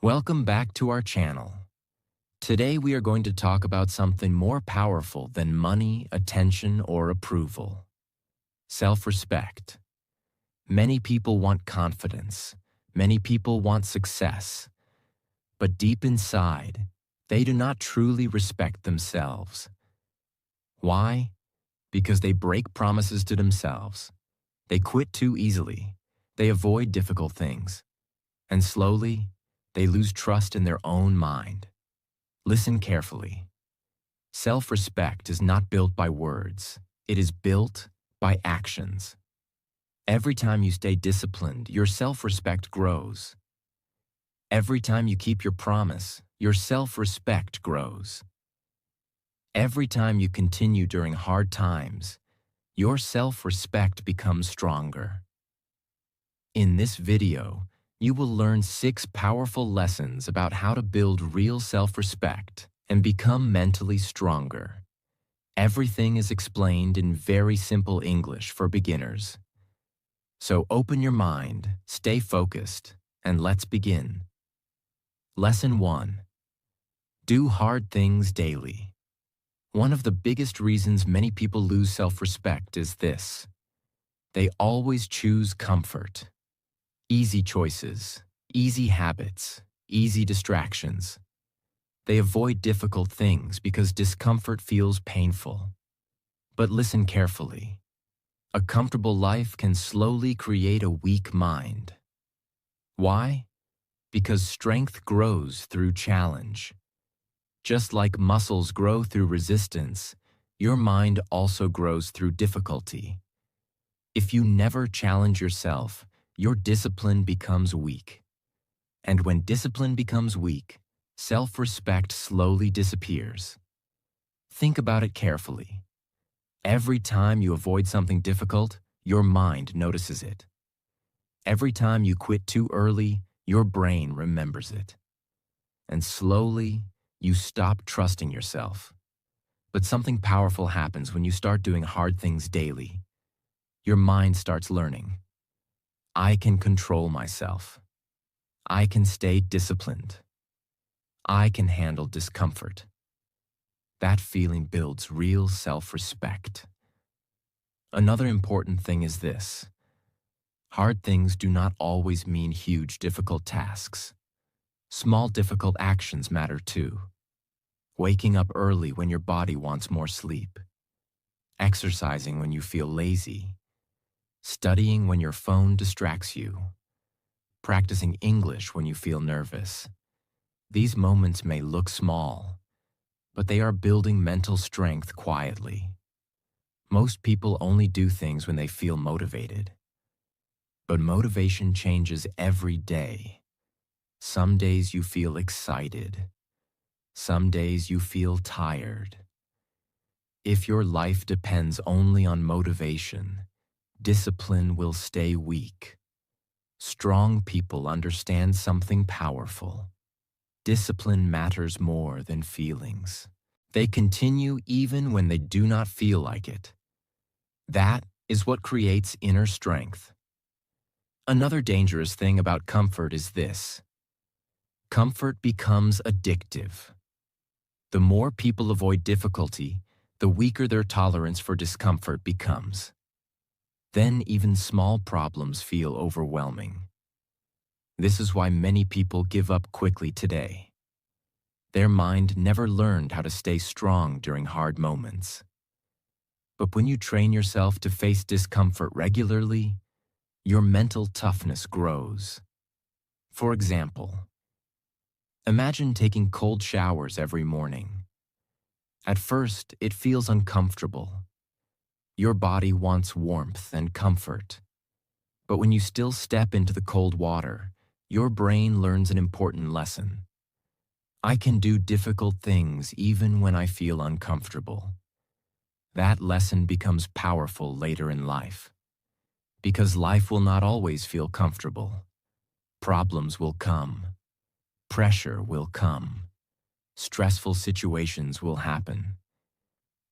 Welcome back to our channel. Today we are going to talk about something more powerful than money, attention, or approval. Self-respect. Many people want confidence. Many people want success. But deep inside, they do not truly respect themselves. Why? Because they break promises to themselves. They quit too easily. They avoid difficult things. And slowly, they lose trust in their own mind. Listen carefully. Self-respect is not built by words. It is built by actions. Every time you stay disciplined, your self-respect grows. Every time you keep your promise, your self-respect grows. Every time you continue during hard times, your self-respect becomes stronger. In this video, you will learn 6 powerful lessons about how to build real self-respect and become mentally stronger. Everything is explained in very simple English for beginners. So open your mind, stay focused, and let's begin. Lesson 1. Do hard things daily. One of the biggest reasons many people lose self-respect is this. They always choose comfort. Easy choices, easy habits, easy distractions. They avoid difficult things because discomfort feels painful. But listen carefully. A comfortable life can slowly create a weak mind. Why? Because strength grows through challenge. Just like muscles grow through resistance, your mind also grows through difficulty. If you never challenge yourself, your discipline becomes weak. And when discipline becomes weak, self-respect slowly disappears. Think about it carefully. Every time you avoid something difficult, your mind notices it. Every time you quit too early, your brain remembers it. And slowly, you stop trusting yourself. But something powerful happens when you start doing hard things daily. Your mind starts learning. I can control myself. I can stay disciplined. I can handle discomfort. That feeling builds real self-respect. Another important thing is this. Hard things do not always mean huge, difficult tasks. Small, difficult actions matter too. Waking up early when your body wants more sleep. Exercising when you feel lazy. Studying when your phone distracts you. Practicing English when you feel nervous. These moments may look small, but they are building mental strength quietly. Most people only do things when they feel motivated. But motivation changes every day. Some days you feel excited. Some days you feel tired. If your life depends only on motivation, discipline will stay weak. Strong people understand something powerful. Discipline matters more than feelings. They continue even when they do not feel like it. That is what creates inner strength. Another dangerous thing about comfort is this. Comfort becomes addictive. The more people avoid difficulty, the weaker their tolerance for discomfort becomes. Then even small problems feel overwhelming. This is why many people give up quickly today. Their mind never learned how to stay strong during hard moments. But when you train yourself to face discomfort regularly, your mental toughness grows. For example, imagine taking cold showers every morning. At first, it feels uncomfortable. Your body wants warmth and comfort. But when you still step into the cold water, your brain learns an important lesson. I can do difficult things even when I feel uncomfortable. That lesson becomes powerful later in life. Because life will not always feel comfortable. Problems will come. Pressure will come. Stressful situations will happen.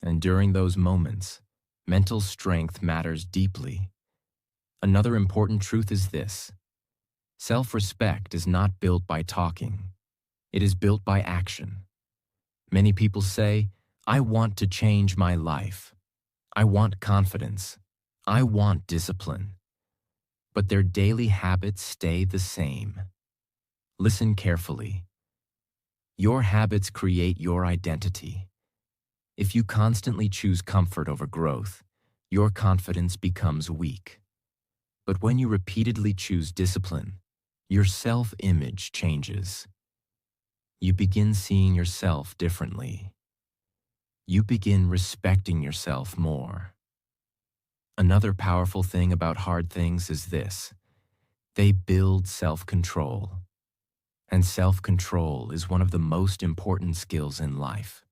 And during those moments, mental strength matters deeply. Another important truth is this. Self-respect is not built by talking. It is built by action. Many people say, "I want to change my life. I want confidence. I want discipline." But their daily habits stay the same. Listen carefully. Your habits create your identity. If you constantly choose comfort over growth, your confidence becomes weak. But when you repeatedly choose discipline, your self-image changes. You begin seeing yourself differently. You begin respecting yourself more. Another powerful thing about hard things is this: they build self-control. And self-control is one of the most important skills in life.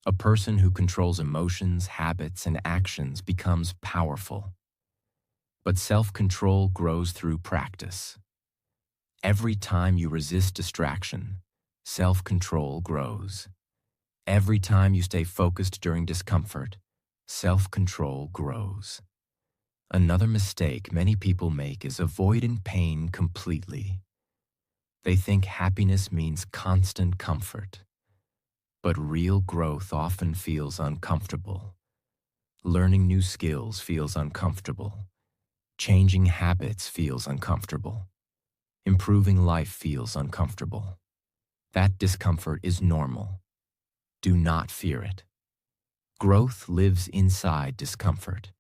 A person who controls emotions, habits, and actions becomes powerful. But self-control grows through practice. Every time you resist distraction, self-control grows. Every time you stay focused during discomfort, self-control grows. Another mistake many people make is avoiding pain completely. They think happiness means constant comfort. But real growth often feels uncomfortable. Learning new skills feels uncomfortable. Changing habits feels uncomfortable. Improving life feels uncomfortable. That discomfort is normal. Do not fear it. Growth lives inside discomfort.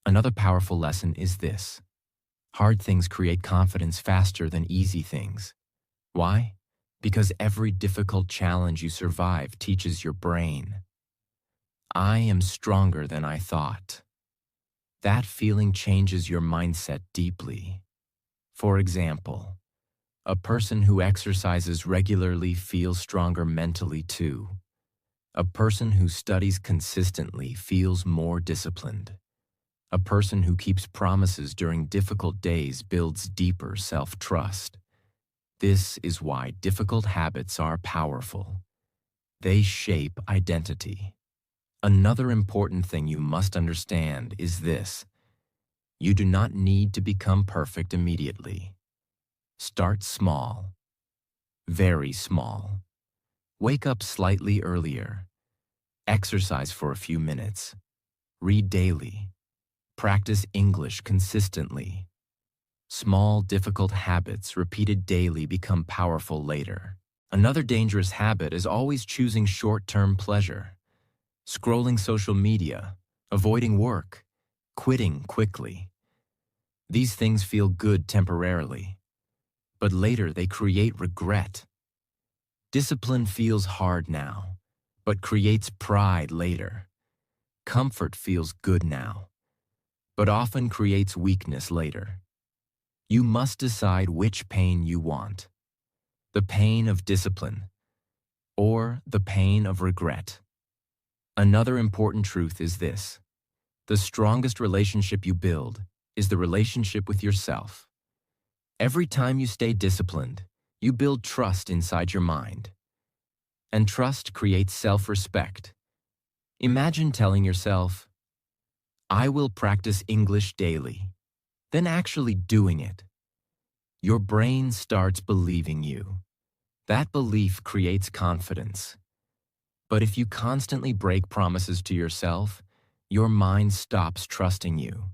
Another powerful lesson is this: hard things create confidence faster than easy things. Why? Because every difficult challenge you survive teaches your brain, "I am stronger than I thought." That feeling changes your mindset deeply. For example, a person who exercises regularly feels stronger mentally too. A person who studies consistently feels more disciplined. A person who keeps promises during difficult days builds deeper self-trust. This is why difficult habits are powerful. They shape identity. Another important thing you must understand is this: you do not need to become perfect immediately. Start small. Very small. Wake up slightly earlier. Exercise for a few minutes. Read daily. Practice English consistently. Small, difficult habits repeated daily become powerful later. Another dangerous habit is always choosing short-term pleasure. Scrolling social media, avoiding work, quitting quickly. These things feel good temporarily, but later they create regret. Discipline feels hard now, but creates pride later. Comfort feels good now, but often creates weakness later. You must decide which pain you want: the pain of discipline or the pain of regret. Another important truth is this: the strongest relationship you build is the relationship with yourself. Every time you stay disciplined, you build trust inside your mind. And trust creates self-respect. Imagine telling yourself, "I will practice English daily," then actually doing it. Your brain starts believing you. That belief creates confidence. But if you constantly break promises to yourself, your mind stops trusting you.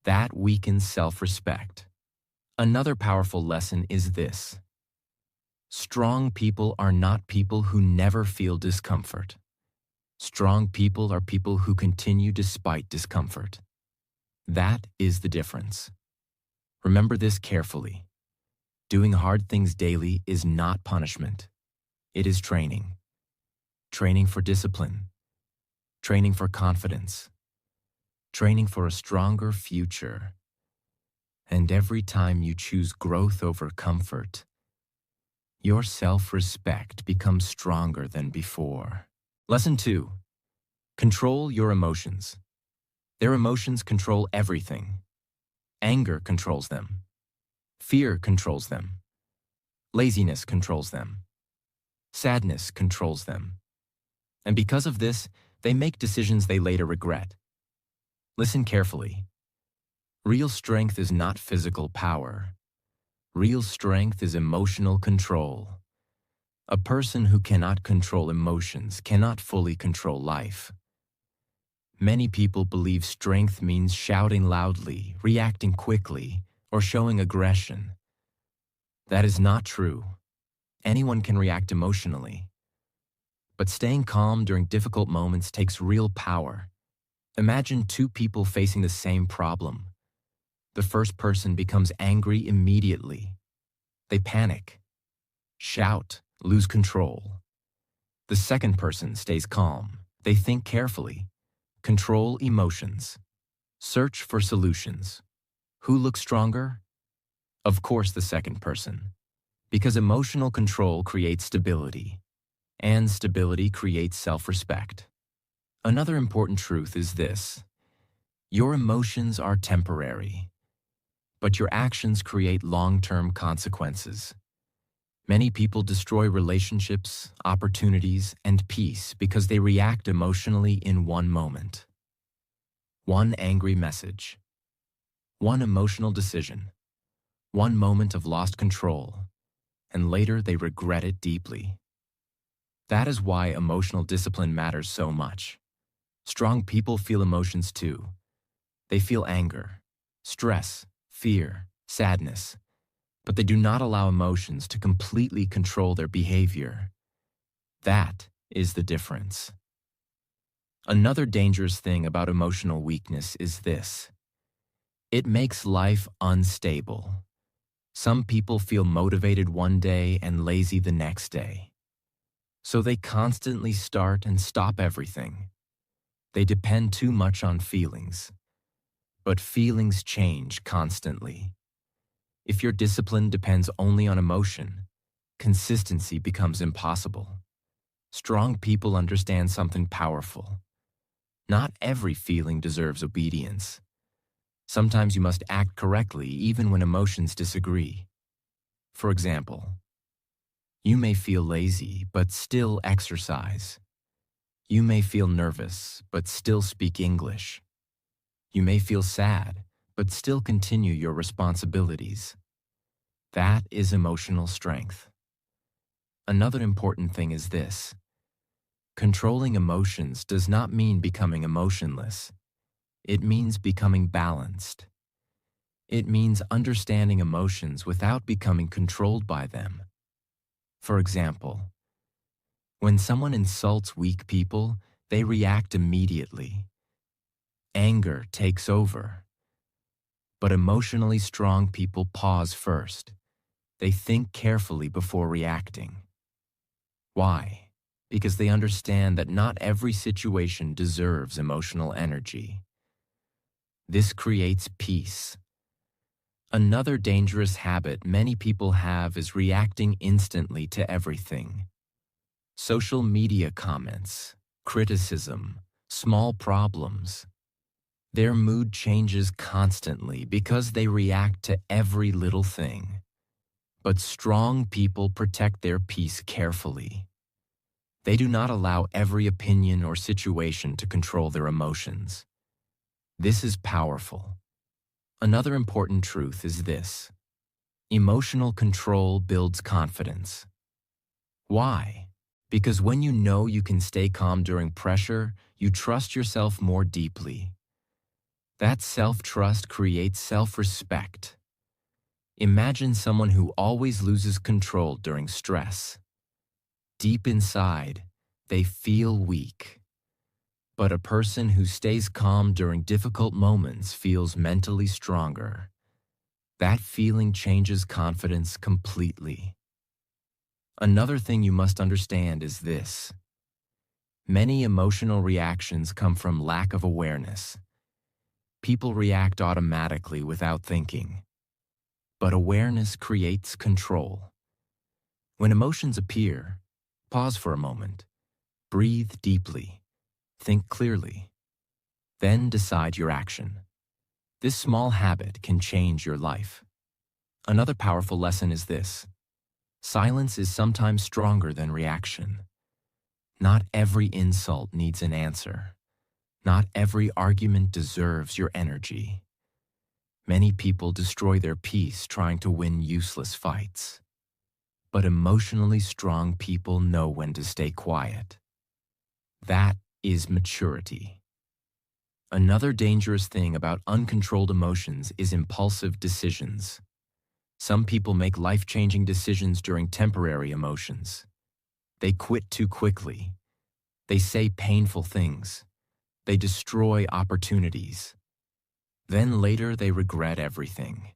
That weakens self-respect. Another powerful lesson is this: strong people are not people who never feel discomfort. Strong people are people who continue despite discomfort. That is the difference. Remember this carefully. Doing hard things daily is not punishment. It is training. Training for discipline. Training for confidence. Training for a stronger future. And every time you choose growth over comfort, your self-respect becomes stronger than before. Lesson 2. Control your emotions. Their emotions control everything. Anger controls them. Fear controls them. Laziness controls them. Sadness controls them. And because of this, they make decisions they later regret. Listen carefully. Real strength is not physical power. Real strength is emotional control. A person who cannot control emotions cannot fully control life. Many people believe strength means shouting loudly, reacting quickly, or showing aggression. That is not true. Anyone can react emotionally. But staying calm during difficult moments takes real power. Imagine two people facing the same problem. The first person becomes angry immediately. They panic, shout, lose control. The second person stays calm. They think carefully, control emotions, search for solutions. Who looks stronger? Of course, the second person. Because emotional control creates stability, and stability creates self-respect. Another important truth is this: your emotions are temporary, but your actions create long-term consequences. Many people destroy relationships, opportunities, and peace because they react emotionally in one moment. One angry message, one emotional decision, one moment of lost control, and later they regret it deeply. That is why emotional discipline matters so much. Strong people feel emotions too. They feel anger, stress, fear, sadness, but they do not allow emotions to completely control their behavior. That is the difference. Another dangerous thing about emotional weakness is this: it makes life unstable. Some people feel motivated one day and lazy the next day. So they constantly start and stop everything. They depend too much on feelings. But feelings change constantly. If your discipline depends only on emotion, consistency becomes impossible. Strong people understand something powerful. Not every feeling deserves obedience. Sometimes you must act correctly even when emotions disagree. For example, you may feel lazy but still exercise. You may feel nervous but still speak English. You may feel sad but still continue your responsibilities. That is emotional strength. Another important thing is this: controlling emotions does not mean becoming emotionless. It means becoming balanced. It means understanding emotions without becoming controlled by them. For example, when someone insults weak people, they react immediately. Anger takes over. But emotionally strong people pause first. They think carefully before reacting. Why? Because they understand that not every situation deserves emotional energy. This creates peace. Another dangerous habit many people have is reacting instantly to everything. Social media comments, criticism, small problems. Their mood changes constantly because they react to every little thing. But strong people protect their peace carefully. They do not allow every opinion or situation to control their emotions. This is powerful. Another important truth is this: emotional control builds confidence. Why? Because when you know you can stay calm during pressure, you trust yourself more deeply. That self-trust creates self-respect. Imagine someone who always loses control during stress. Deep inside, they feel weak. But a person who stays calm during difficult moments feels mentally stronger. That feeling changes confidence completely. Another thing you must understand is this: many emotional reactions come from lack of awareness. People react automatically without thinking. But awareness creates control. When emotions appear, pause for a moment, breathe deeply, think clearly, then decide your action. This small habit can change your life. Another powerful lesson is this: silence is sometimes stronger than reaction. Not every insult needs an answer. Not every argument deserves your energy. Many people destroy their peace trying to win useless fights. But emotionally strong people know when to stay quiet. That is maturity. Another dangerous thing about uncontrolled emotions is impulsive decisions. Some people make life-changing decisions during temporary emotions. They quit too quickly. They say painful things. They destroy opportunities. Then later they regret everything.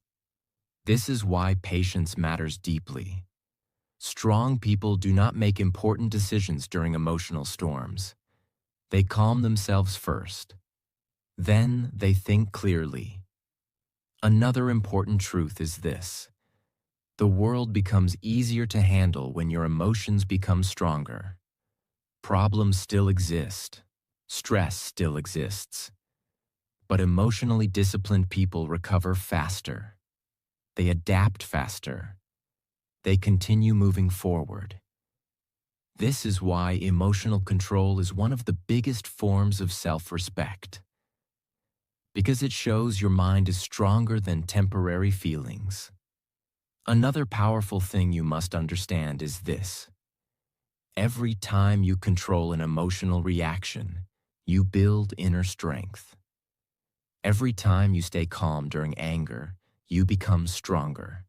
This is why patience matters deeply. Strong people do not make important decisions during emotional storms. They calm themselves first. Then they think clearly. Another important truth is this: the world becomes easier to handle when your emotions become stronger. Problems still exist. Stress still exists. But emotionally disciplined people recover faster. They adapt faster. They continue moving forward. This is why emotional control is one of the biggest forms of self-respect. Because it shows your mind is stronger than temporary feelings. Another powerful thing you must understand is this: every time you control an emotional reaction, you build inner strength. Every time you stay calm during anger, you become stronger.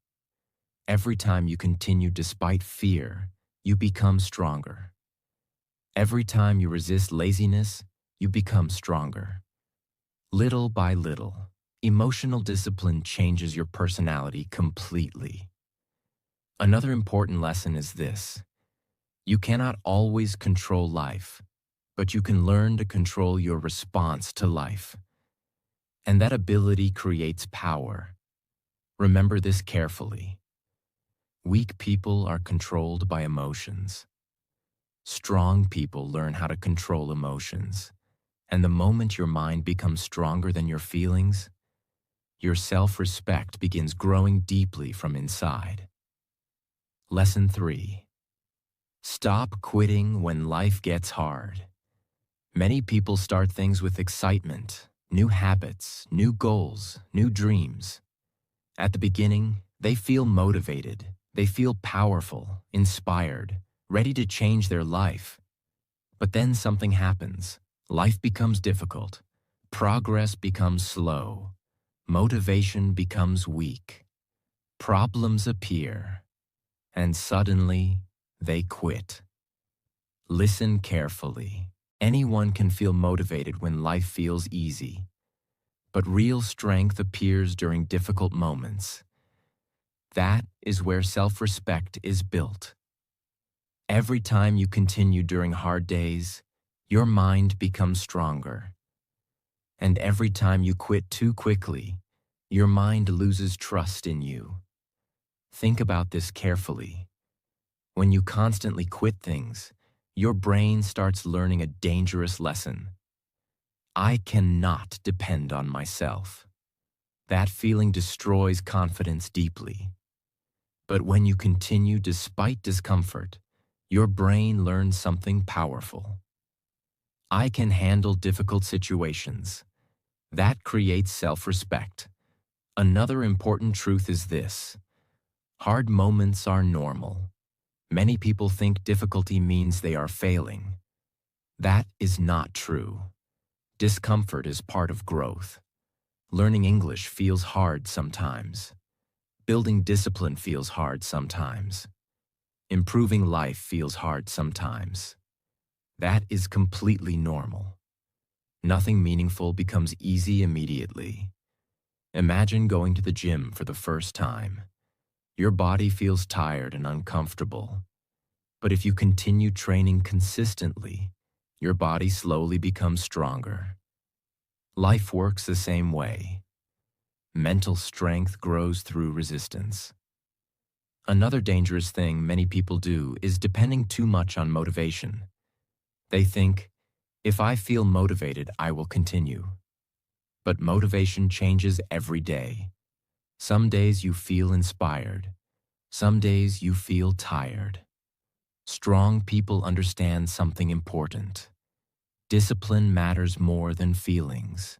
Every time you continue despite fear, you become stronger. Every time you resist laziness, you become stronger. Little by little, emotional discipline changes your personality completely. Another important lesson is this: you cannot always control life, but you can learn to control your response to life. And that ability creates power. Remember this carefully. Weak people are controlled by emotions. Strong people learn how to control emotions. And the moment your mind becomes stronger than your feelings, your self-respect begins growing deeply from inside. Lesson 3. Stop quitting when life gets hard. Many people start things with excitement, new habits, new goals, new dreams. At the beginning, they feel motivated, they feel powerful, inspired, ready to change their life. But then something happens. Life becomes difficult. Progress becomes slow. Motivation becomes weak. Problems appear. And suddenly, they quit. Listen carefully. Anyone can feel motivated when life feels easy. But real strength appears during difficult moments. That is where self-respect is built. Every time you continue during hard days, your mind becomes stronger. And every time you quit too quickly, your mind loses trust in you. Think about this carefully. When you constantly quit things, your brain starts learning a dangerous lesson. I cannot depend on myself. That feeling destroys confidence deeply. But when you continue despite discomfort, your brain learns something powerful. I can handle difficult situations. That creates self-respect. Another important truth is this: hard moments are normal. Many people think difficulty means they are failing. That is not true. Discomfort is part of growth. Learning English feels hard sometimes. Building discipline feels hard sometimes. Improving life feels hard sometimes. That is completely normal. Nothing meaningful becomes easy immediately. Imagine going to the gym for the first time. Your body feels tired and uncomfortable. But if you continue training consistently, your body slowly becomes stronger. Life works the same way. Mental strength grows through resistance. Another dangerous thing many people do is depending too much on motivation. They think, if I feel motivated, I will continue. But motivation changes every day. Some days you feel inspired. Some days you feel tired. Strong people understand something important. Discipline matters more than feelings.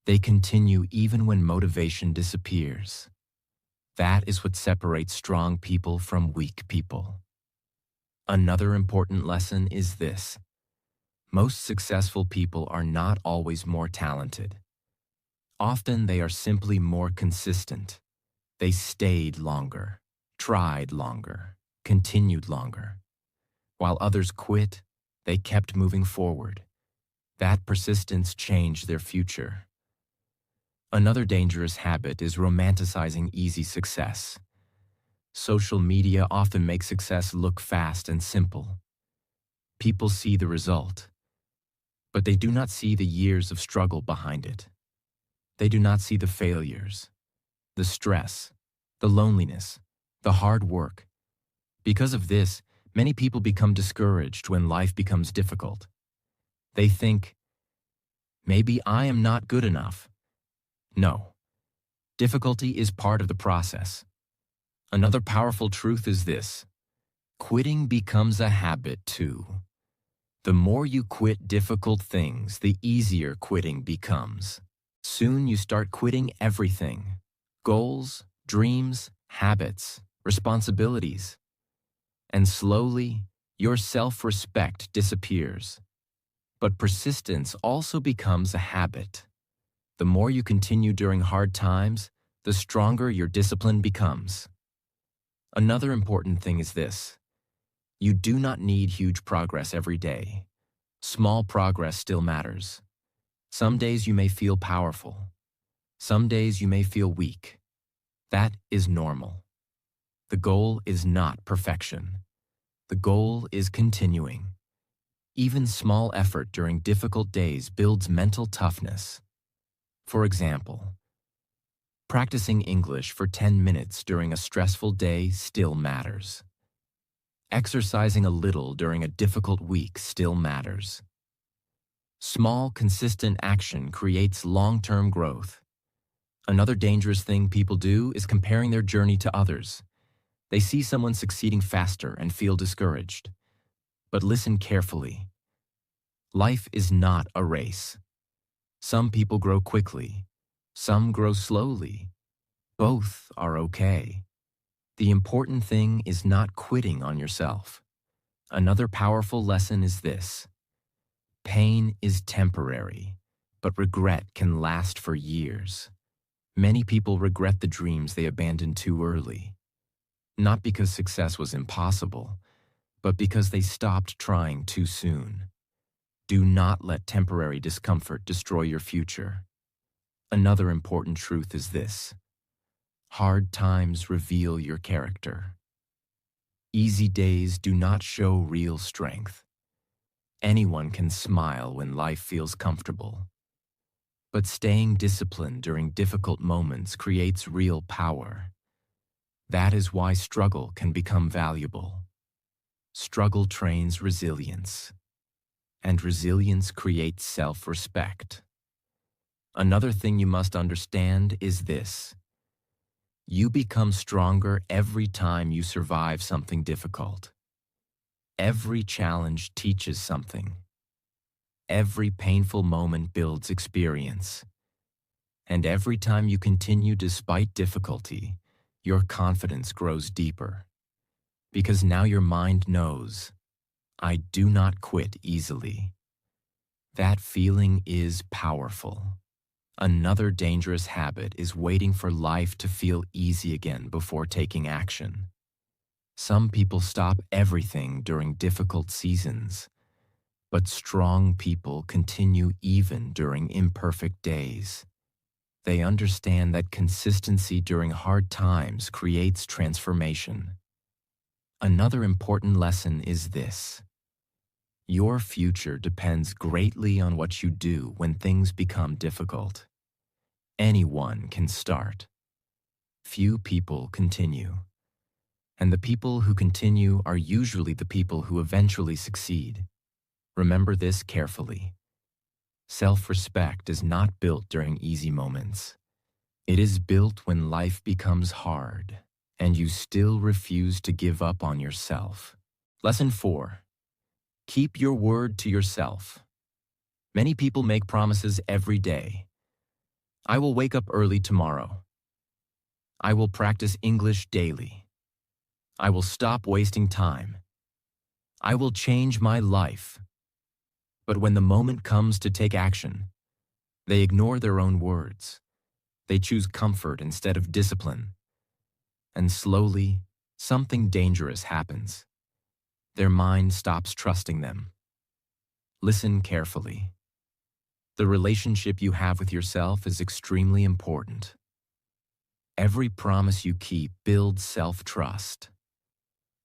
They continue even when motivation disappears. That is what separates strong people from weak people. Another important lesson is this: most successful people are not always more talented. Often they are simply more consistent. They stayed longer, tried longer, continued longer. While others quit, they kept moving forward. That persistence changed their future. Another dangerous habit is romanticizing easy success. Social media often makes success look fast and simple. People see the result, but they do not see the years of struggle behind it. They do not see the failures, the stress, the loneliness, the hard work. Because of this, many people become discouraged when life becomes difficult. They think, maybe I am not good enough. No, difficulty is part of the process. Another powerful truth is this: quitting becomes a habit too. The more you quit difficult things, the easier quitting becomes. Soon you start quitting everything: goals, dreams, habits, responsibilities. And slowly, your self-respect disappears. But persistence also becomes a habit. The more you continue during hard times, the stronger your discipline becomes. Another important thing is this: you do not need huge progress every day. Small progress still matters. Some days you may feel powerful. Some days you may feel weak. That is normal. The goal is not perfection. The goal is continuing. Even small effort during difficult days builds mental toughness. For example, practicing English for 10 minutes during a stressful day still matters. Exercising a little during a difficult week still matters. Small, consistent action creates long-term growth. Another dangerous thing people do is comparing their journey to others. They see someone succeeding faster and feel discouraged. But listen carefully. Life is not a race. Some people grow quickly. Some grow slowly. Both are okay. The important thing is not quitting on yourself. Another powerful lesson is this: pain is temporary, but regret can last for years. Many people regret the dreams they abandoned too early. Not because success was impossible, but because they stopped trying too soon. Do not let temporary discomfort destroy your future. Another important truth is this: hard times reveal your character. Easy days do not show real strength. Anyone can smile when life feels comfortable. But staying disciplined during difficult moments creates real power. That is why struggle can become valuable. Struggle trains resilience, and resilience creates self-respect. Another thing you must understand is this: you become stronger every time you survive something difficult. Every challenge teaches something. Every painful moment builds experience. And every time you continue despite difficulty, your confidence grows deeper. Because now your mind knows, I do not quit easily. That feeling is powerful. Another dangerous habit is waiting for life to feel easy again before taking action. Some people stop everything during difficult seasons, but strong people continue even during imperfect days. They understand that consistency during hard times creates transformation. Another important lesson is this: your future depends greatly on what you do when things become difficult. Anyone can start. Few people continue. And the people who continue are usually the people who eventually succeed. Remember this carefully. Self-respect is not built during easy moments. It is built when life becomes hard, and you still refuse to give up on yourself. Lesson 4. Keep your word to yourself. Many people make promises every day. I will wake up early tomorrow. I will practice English daily. I will stop wasting time. I will change my life. But when the moment comes to take action, they ignore their own words. They choose comfort instead of discipline. And slowly, something dangerous happens. Their mind stops trusting them. Listen carefully. The relationship you have with yourself is extremely important. Every promise you keep builds self-trust.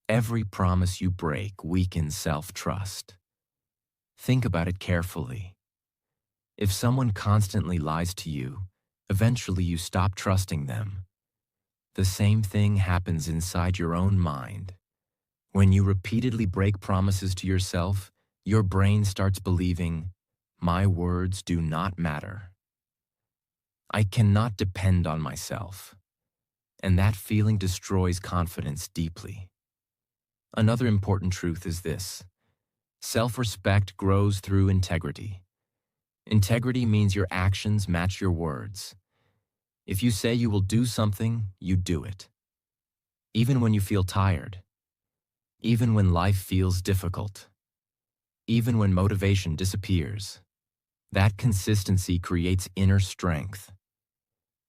Every promise you break weakens self-trust. Think about it carefully. If someone constantly lies to you, eventually you stop trusting them. The same thing happens inside your own mind. When you repeatedly break promises to yourself, your brain starts believing, "My words do not matter. I cannot depend on myself." And that feeling destroys confidence deeply. Another important truth is this: self-respect grows through integrity. Integrity means your actions match your words. If you say you will do something, you do it. Even when you feel tired. Even when life feels difficult. Even when motivation disappears. That consistency creates inner strength.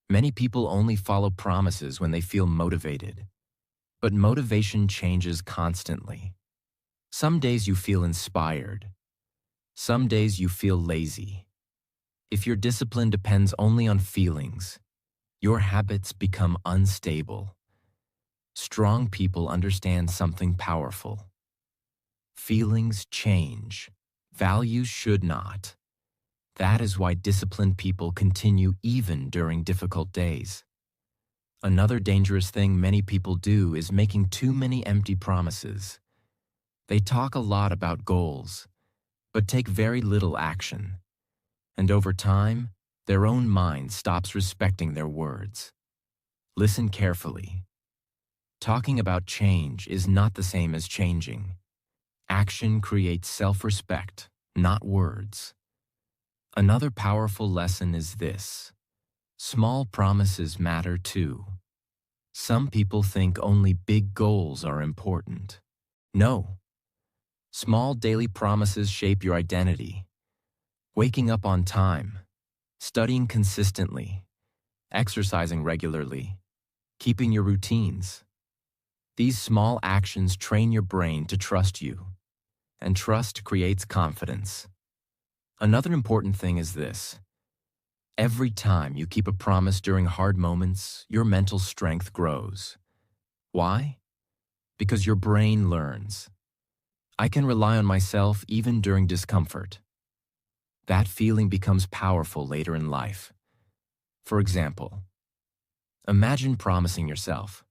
Many people only follow promises when they feel motivated. But motivation changes constantly. Some days you feel inspired. Some days you feel lazy. If your discipline depends only on feelings, your habits become unstable. Strong people understand something powerful. Feelings change. Values should not. That is why disciplined people continue even during difficult days. Another dangerous thing many people do is making too many empty promises. They talk a lot about goals, but take very little action. And over time, their own mind stops respecting their words. Listen carefully. Talking about change is not the same as changing. Action creates self-respect, not words. Another powerful lesson is this: small promises matter too. Some people think only big goals are important. No. Small daily promises shape your identity. Waking up on time, studying consistently, exercising regularly, keeping your routines. These small actions train your brain to trust you, and trust creates confidence. Another important thing is this: every time you keep a promise during hard moments, your mental strength grows. Why? Because your brain learns. I can rely on myself even during discomfort. That feeling becomes powerful later in life. For example, imagine promising yourself,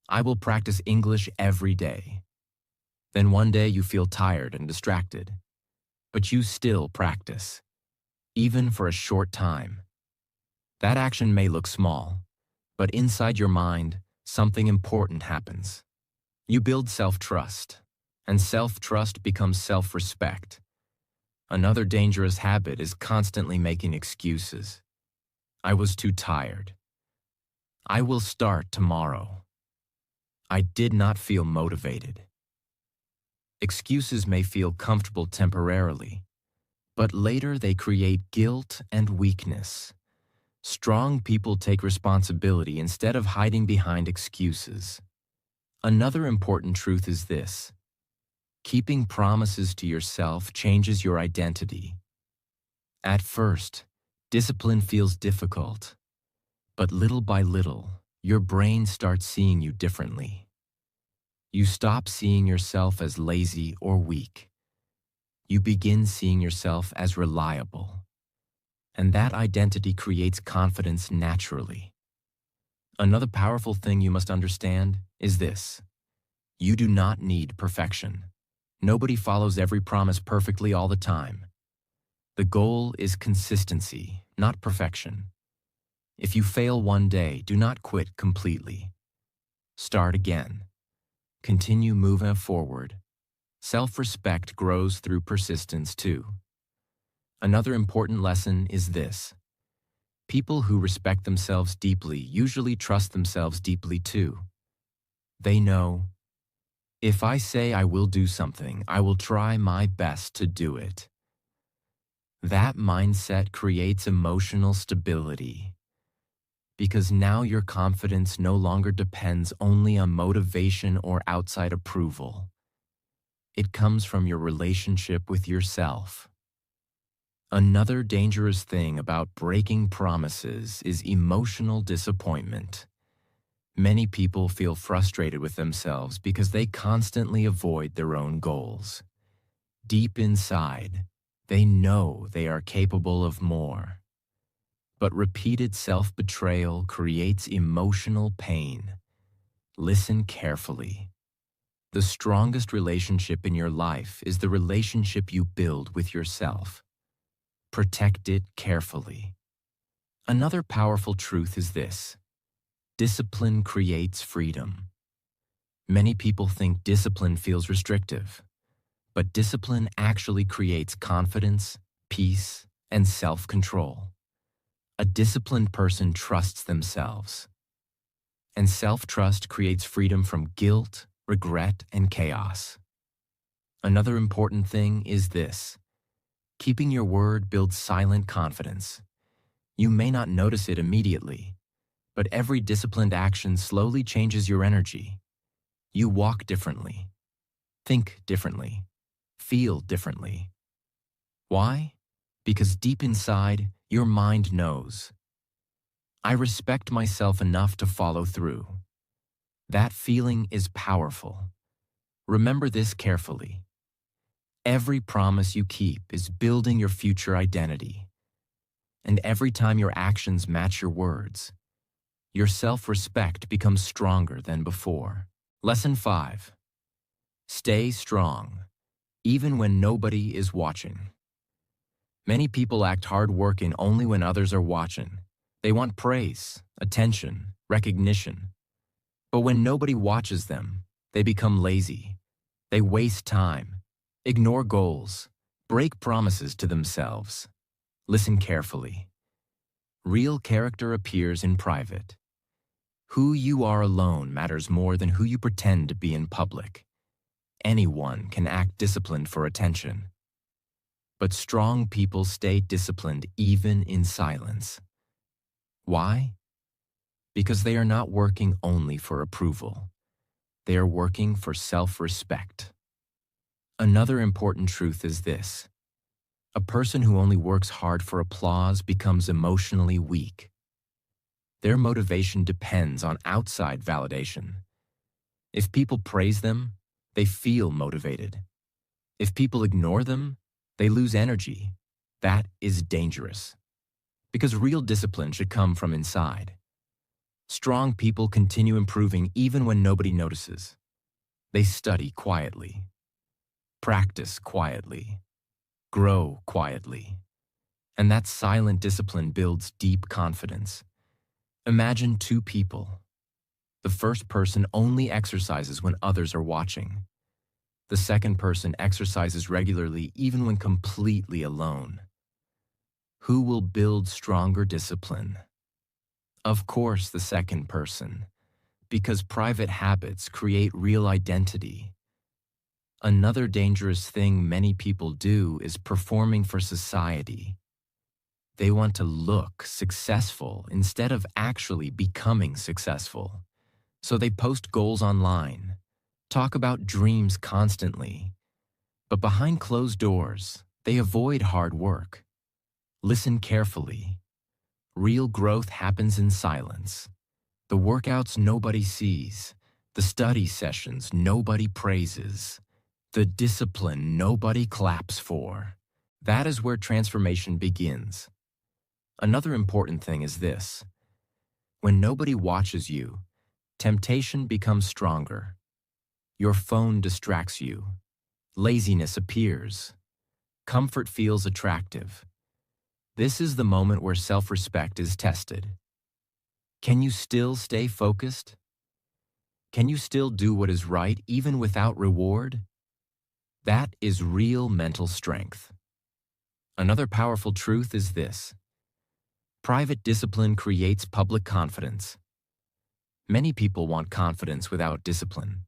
"I will practice English every day." Then one day you feel tired and distracted, but you still practice, even for a short time. That action may look small, but inside your mind, something important happens. You build self-trust, and self-trust becomes self-respect. Another dangerous habit is constantly making excuses. I was too tired. I will start tomorrow. I did not feel motivated. Excuses may feel comfortable temporarily, but later they create guilt and weakness. Strong people take responsibility instead of hiding behind excuses. Another important truth is this: keeping promises to yourself changes your identity. At first, discipline feels difficult, but little by little, your brain starts seeing you differently. You stop seeing yourself as lazy or weak. You begin seeing yourself as reliable. And that identity creates confidence naturally. Another powerful thing you must understand is this: you do not need perfection. Nobody follows every promise perfectly all the time. The goal is consistency, not perfection. If you fail one day, do not quit completely. Start again. Continue moving forward. Self-respect grows through persistence too. Another important lesson is this: People who respect themselves deeply usually trust themselves deeply too. They know, if I say I will do something, I will try my best to do it. That mindset creates emotional stability because now your confidence no longer depends only on motivation or outside approval. It comes from your relationship with yourself. Another dangerous thing about breaking promises is emotional disappointment. Many people feel frustrated with themselves because they constantly avoid their own goals. Deep inside, they know they are capable of more. But repeated self-betrayal creates emotional pain. Listen carefully. The strongest relationship in your life is the relationship you build with yourself. Protect it carefully. Another powerful truth is this: discipline creates freedom. Many people think discipline feels restrictive, but discipline actually creates confidence, peace, and self-control. A disciplined person trusts themselves, and self-trust creates freedom from guilt, regret, and chaos. Another important thing is this: keeping your word builds silent confidence. You may not notice it immediately, but every disciplined action slowly changes your energy. You walk differently, think differently, feel differently. Why? Because deep inside, your mind knows, I respect myself enough to follow through. That feeling is powerful. Remember this carefully. Every promise you keep is building your future identity. And every time your actions match your words, your self-respect becomes stronger than before. Lesson 5. Stay strong, even when nobody is watching. Many people act hardworking only when others are watching. They want praise, attention, recognition. But when nobody watches them, they become lazy. They waste time, ignore goals, break promises to themselves. Listen carefully. Real character appears in private. Who you are alone matters more than who you pretend to be in public. Anyone can act disciplined for attention. But strong people stay disciplined even in silence. Why? Because they are not working only for approval. They are working for self-respect. Another important truth is this: a person who only works hard for applause becomes emotionally weak. Their motivation depends on outside validation. If people praise them, they feel motivated. If people ignore them, they lose energy. That is dangerous. Because real discipline should come from inside. Strong people continue improving even when nobody notices. They study quietly, practice quietly, grow quietly. And that silent discipline builds deep confidence. Imagine two people. The first person only exercises when others are watching. The second person exercises regularly even when completely alone. Who will build stronger discipline? Of course, the second person, because private habits create real identity. Another dangerous thing many people do is performing for society. They want to look successful instead of actually becoming successful. So they post goals online, talk about dreams constantly, but behind closed doors, they avoid hard work. Listen carefully. Real growth happens in silence. The workouts nobody sees, the study sessions nobody praises, the discipline nobody claps for. That is where transformation begins. Another important thing is this: when nobody watches you, temptation becomes stronger. Your phone distracts you. Laziness appears. Comfort feels attractive. This is the moment where self-respect is tested. Can you still stay focused? Can you still do what is right even without reward? That is real mental strength. Another powerful truth is this: Private discipline creates public confidence. Many people want confidence without discipline.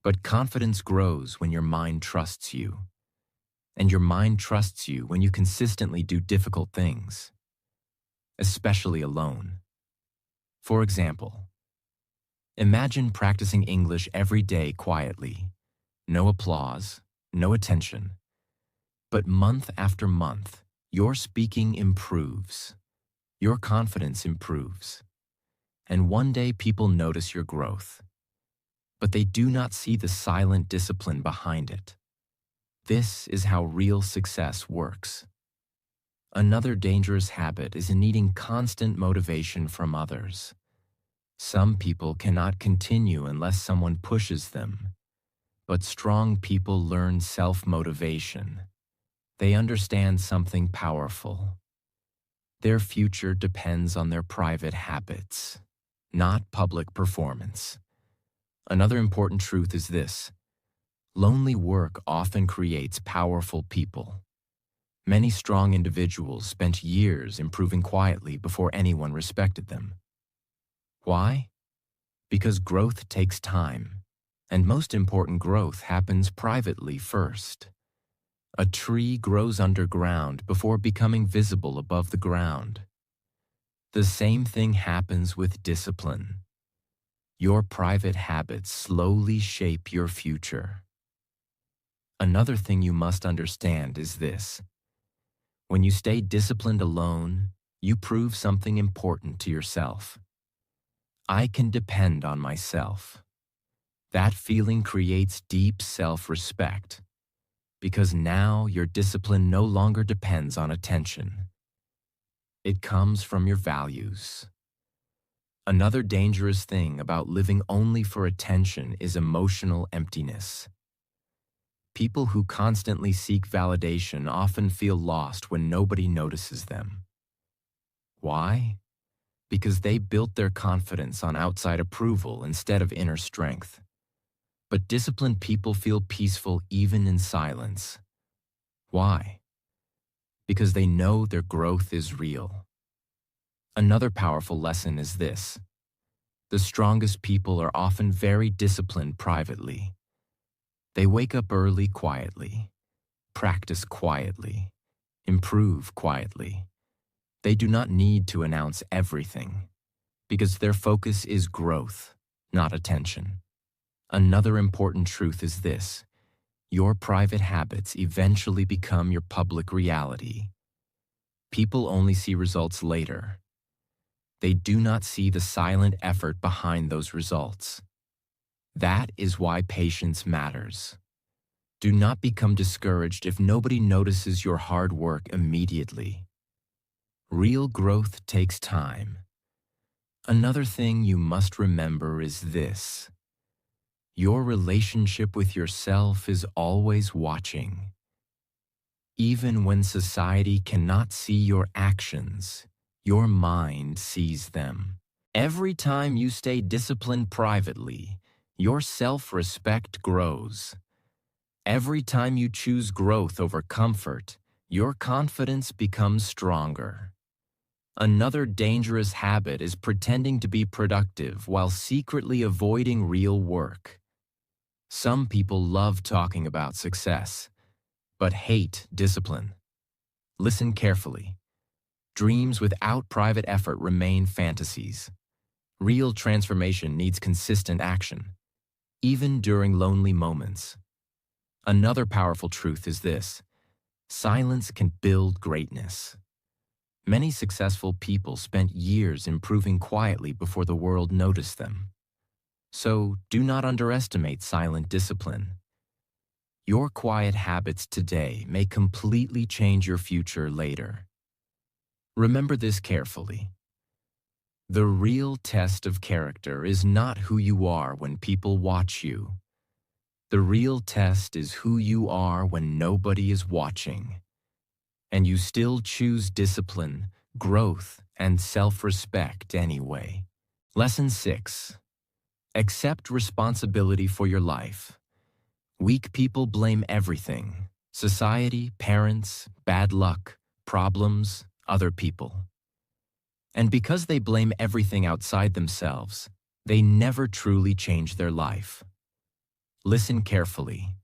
But confidence grows when your mind trusts you. And your mind trusts you when you consistently do difficult things, especially alone. For example, imagine practicing English every day quietly. No applause, no attention. But month after month, your speaking improves. Your confidence improves. And one day people notice your growth. But they do not see the silent discipline behind it. This is how real success works. Another dangerous habit is needing constant motivation from others. Some people cannot continue unless someone pushes them. But strong people learn self-motivation. They understand something powerful. Their future depends on their private habits, not public performance. Another important truth is this: lonely work often creates powerful people. Many strong individuals spent years improving quietly before anyone respected them. Why? Because growth takes time, and most important growth happens privately first. A tree grows underground before becoming visible above the ground. The same thing happens with discipline. Your private habits slowly shape your future. Another thing you must understand is this: when you stay disciplined alone, you prove something important to yourself. I can depend on myself. That feeling creates deep self-respect, because now your discipline no longer depends on attention. It comes from your values. Another dangerous thing about living only for attention is emotional emptiness. People who constantly seek validation often feel lost when nobody notices them. Why? Because they built their confidence on outside approval instead of inner strength. But disciplined people feel peaceful even in silence. Why? Because they know their growth is real. Another powerful lesson is this: the strongest people are often very disciplined privately. They wake up early quietly, practice quietly, improve quietly. They do not need to announce everything, because their focus is growth, not attention. Another important truth is this: your private habits eventually become your public reality. People only see results later. They do not see the silent effort behind those results. That is why patience matters. Do not become discouraged if nobody notices your hard work immediately. Real growth takes time. Another thing you must remember is this: your relationship with yourself is always watching. Even when society cannot see your actions, your mind sees them. Every time you stay disciplined privately, your self-respect grows. Every time you choose growth over comfort, your confidence becomes stronger. Another dangerous habit is pretending to be productive while secretly avoiding real work. Some people love talking about success, but hate discipline. Listen carefully. Dreams without private effort remain fantasies. Real transformation needs consistent action, even during lonely moments. Another powerful truth is this: silence can build greatness. Many successful people spent years improving quietly before the world noticed them. So do not underestimate silent discipline. Your quiet habits today may completely change your future later. Remember this carefully. The real test of character is not who you are when people watch you. The real test is who you are when nobody is watching. And you still choose discipline, growth, and self-respect anyway. Lesson 6. Accept responsibility for your life. Weak people blame everything: society, parents, bad luck, problems, other people. And because they blame everything outside themselves, they never truly change their life. Listen carefully.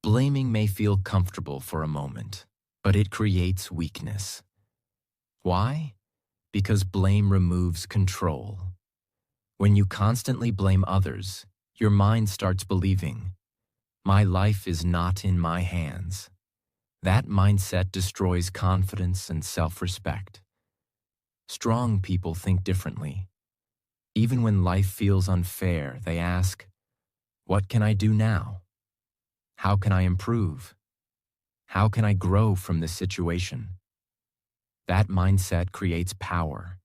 Blaming may feel comfortable for a moment, but it creates weakness. Why? Because blame removes control. When you constantly blame others, your mind starts believing, "My life is not in my hands." That mindset destroys confidence and self-respect. Strong people think differently. Even when life feels unfair, they ask, "What can I do now? How can I improve? How can I grow from this situation?" That mindset creates power.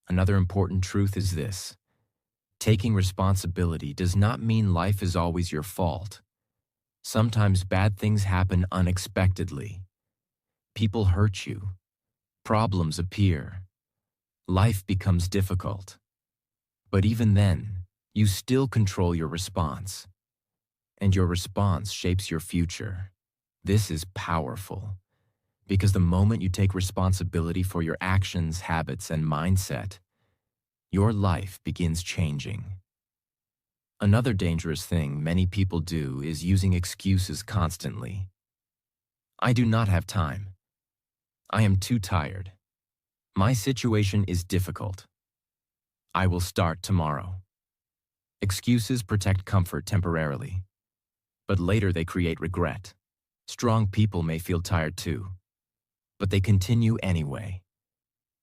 Another important truth is this: taking responsibility does not mean life is always your fault. Sometimes bad things happen unexpectedly. People hurt you. Problems appear. Life becomes difficult. But even then, you still control your response. And your response shapes your future. This is powerful, because the moment you take responsibility for your actions, habits, and mindset, your life begins changing. Another dangerous thing many people do is using excuses constantly. "I do not have time. I am too tired. My situation is difficult. I will start tomorrow." Excuses protect comfort temporarily, but later they create regret. Strong people may feel tired too, but they continue anyway.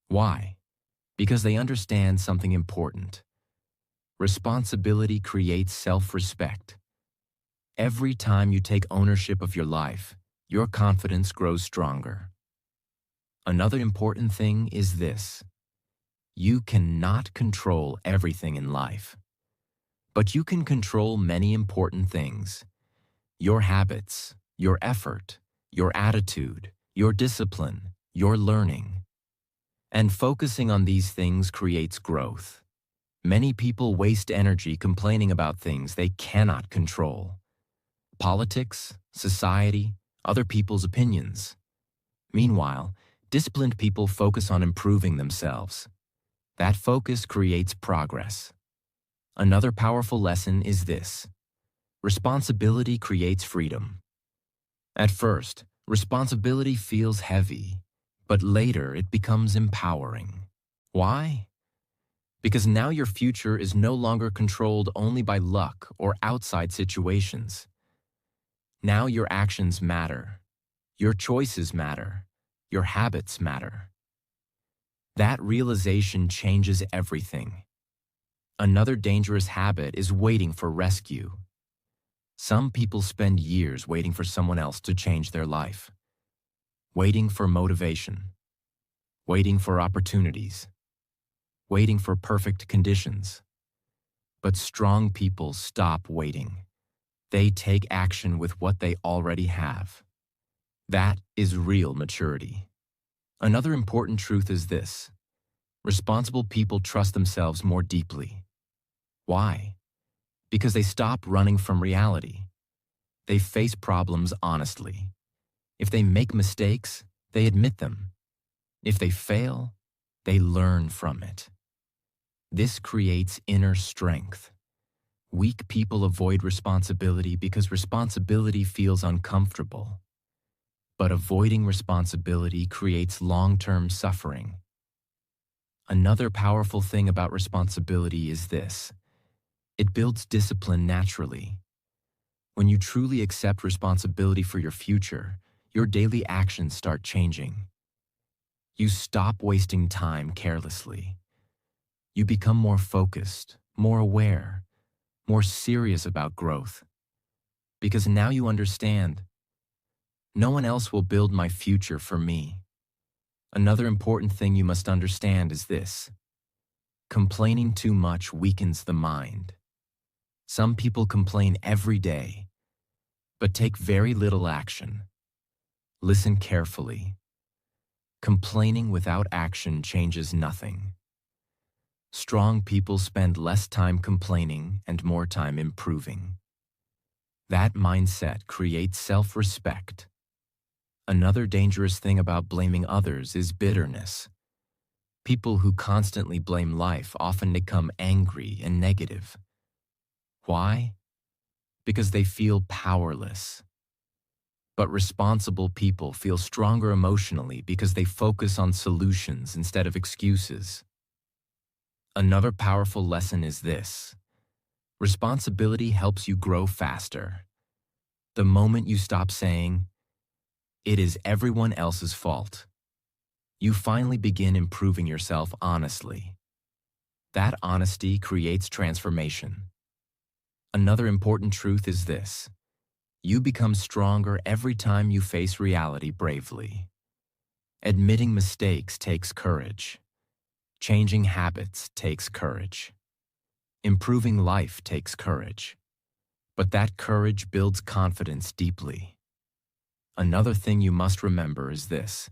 Why? Because they understand something important. Responsibility creates self-respect. Every time you take ownership of your life, your confidence grows stronger. Another important thing is this: you cannot control everything in life, but you can control many important things: your habits, your effort, your attitude, your discipline, your learning. And focusing on these things creates growth. Many people waste energy complaining about things they cannot control: politics, society, other people's opinions. Meanwhile, disciplined people focus on improving themselves. That focus creates progress. Another powerful lesson is this: responsibility creates freedom. At first, responsibility feels heavy, but later it becomes empowering. Why? Because now your future is no longer controlled only by luck or outside situations. Now your actions matter. Your choices matter. Your habits matter. That realization changes everything. Another dangerous habit is waiting for rescue. Some people spend years waiting for someone else to change their life. Waiting for motivation. Waiting for opportunities. Waiting for perfect conditions. But strong people stop waiting. They take action with what they already have. That is real maturity. Another important truth is this: responsible people trust themselves more deeply. Why? Because they stop running from reality. They face problems honestly. If they make mistakes, they admit them. If they fail, they learn from it. This creates inner strength. Weak people avoid responsibility because responsibility feels uncomfortable. But avoiding responsibility creates long-term suffering. Another powerful thing about responsibility is this: it builds discipline naturally. When you truly accept responsibility for your future, your daily actions start changing. You stop wasting time carelessly. You become more focused, more aware, more serious about growth. Because now you understand, no one else will build my future for me. Another important thing you must understand is this: complaining too much weakens the mind. Some people complain every day, but take very little action. Listen carefully. Complaining without action changes nothing. Strong people spend less time complaining and more time improving. That mindset creates self-respect. Another dangerous thing about blaming others is bitterness. People who constantly blame life often become angry and negative. Why? Because they feel powerless. But responsible people feel stronger emotionally because they focus on solutions instead of excuses. Another powerful lesson is this: responsibility helps you grow faster. The moment you stop saying, "It is everyone else's fault," you finally begin improving yourself honestly. That honesty creates transformation. Another important truth is this: you become stronger every time you face reality bravely. Admitting mistakes takes courage. Changing habits takes courage. Improving life takes courage. But that courage builds confidence deeply. Another thing you must remember is this: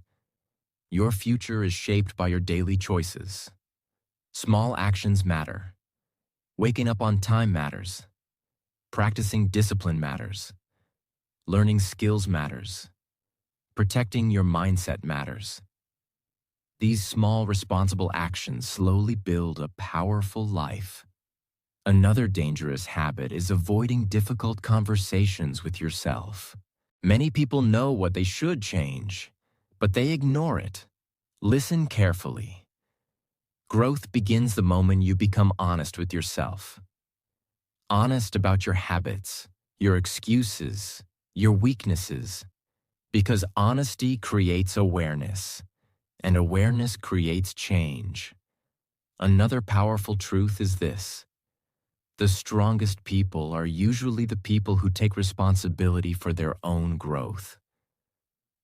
your future is shaped by your daily choices. Small actions matter. Waking up on time matters. Practicing discipline matters. Learning skills matters. Protecting your mindset matters. These small, responsible actions slowly build a powerful life. Another dangerous habit is avoiding difficult conversations with yourself. Many people know what they should change, but they ignore it. Listen carefully. Growth begins the moment you become honest with yourself. Honest about your habits, your excuses, your weaknesses, because honesty creates awareness, and awareness creates change. Another powerful truth is this: the strongest people are usually the people who take responsibility for their own growth.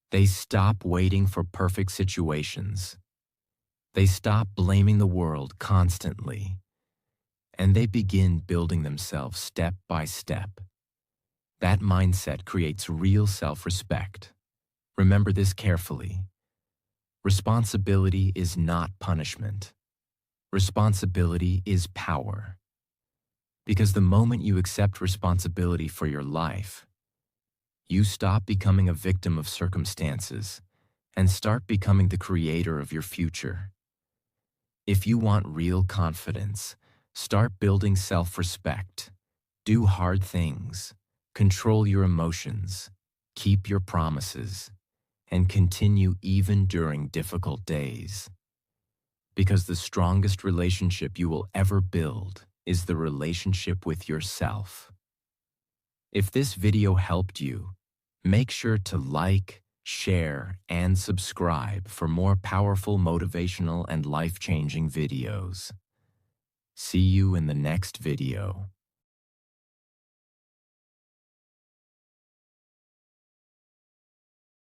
They stop waiting for perfect situations. They stop blaming the world constantly, and they begin building themselves step by step. That mindset creates real self-respect. Remember this carefully. Responsibility is not punishment. Responsibility is power. Because the moment you accept responsibility for your life, you stop becoming a victim of circumstances and start becoming the creator of your future. If you want real confidence, start building self-respect. Do hard things. Control your emotions. Keep your promises. And continue even during difficult days. Because the strongest relationship you will ever build is the relationship with yourself. If this video helped you, make sure to like, share, and subscribe for more powerful motivational and life-changing videos. See you in the next video.